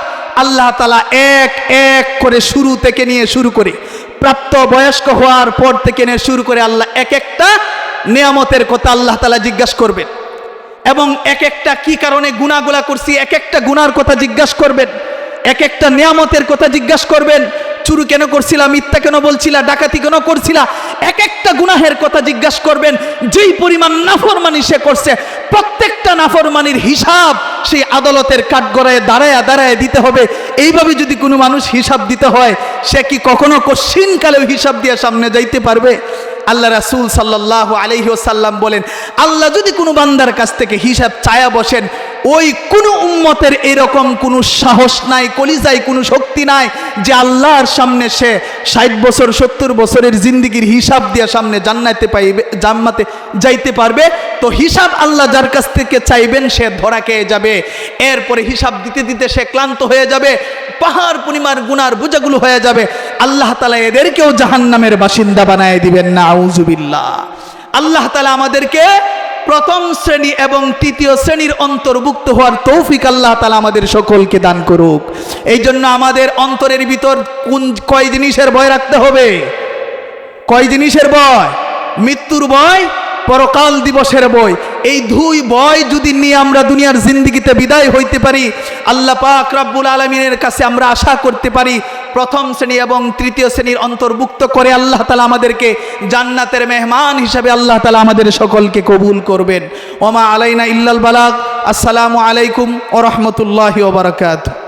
আল্লাহ তাআলা এক এক করে শুরু থেকে নিয়ে শুরু করে প্রাপ্ত বয়স্ক হওয়ার পর থেকে নিয়ে শুরু করে আল্লাহ এক একটা নিয়ামতের কথা আল্লাহ তাআলা জিজ্ঞাসা করবেন, এবং এক একটা কি কারণে গুনাহগুলা করছি এক একটা গুনার কথা জিজ্ঞাসা করবেন, এক একটা নিয়ামতের কথা জিজ্ঞাসা করবেন। চুরি কেন করছিলা, মিথ্যা কেন বলছিলা, ডাকাতি কেন করছিলা, এক একটা গুনাহের কথা জিজ্ঞাসা করবেন। যেই পরিমাণ নাফরমানি সে করছে, প্রত্যেকটা নাফরমানির হিসাব সেই আদালতের কাঠগড়ায় দাঁড়ায় দাঁড়ায় দিতে হবে। এইভাবে যদি কোনো মানুষ হিসাব দিতে হয়, সে কি কখনো কশিনকালেও হিসাব দিয়ে সামনে যাইতে পারবে? আল্লাহ রাসূল সাল্লাল্লাহু আলাইহি ওয়াসাল্লাম বলেন, আল্লাহ যদি কোনো বান্দার কাছ থেকে হিসাব চায়া বসেন, ওই কোনো উম্মতের এরকম কোনো সাহস নাই, কলিজায় কোনো শক্তি নাই যে আল্লাহর সামনে সে 60 বছর 70 বছরের জিন্দিগির হিসাব দিয়ে সামনে জান্নাতে পাইবে, জান্নাতে যাইতে পারবে। তো হিসাব আল্লাহ যার কাছ থেকে চাইবেন সে ধরা খেয়ে যাবে। এরপরে হিসাব দিতে দিতে সে ক্লান্ত হয়ে যাবে, পাহাড় পরিমাণ গুনার বোঝাগুলো হয়ে যাবে। আল্লাহ তাআলা এদেরকেও জাহান্নামের বাসিন্দা বানায় দিবেন না, আউযুবিল্লাহ। আল্লাহ তাআলা আমাদেরকে প্রথম শ্রেণী এবং তৃতীয় শ্রেণীর অন্তর্ভুক্ত হওয়ার তৌফিক আল্লাহ তাআলা আমাদের সকলকে দান করুক। এই জন্য আমাদের অন্তরের ভিতর কয় জিনিসের ভয় রাখতে হবে? কয় জিনিসের ভয়? মৃত্যুর ভয়, পরকাল দিবসের ভয়। এই দুই ভয় যদি নিয়ে আমরা দুনিয়ার জিন্দেগিতে বিদায় হইতে পারি, আল্লাহ পাক রব্বুল আলামিনের কাছে আমরা আশা করতে পারি প্রথম শ্রেণী এবং তৃতীয় শ্রেণীর অন্তর্ভুক্ত করে আল্লাহ তাআলা আমাদেরকে জান্নাতের মেহমান হিসাবে আল্লাহ তাআলা আমাদের সকলকে কবুল করবেন। ওমা আলাইনা ইল্লাল বালাগ। আসসালামু আলাইকুম ওয়া রাহমাতুল্লাহি ওয়া বারাকাতুহু।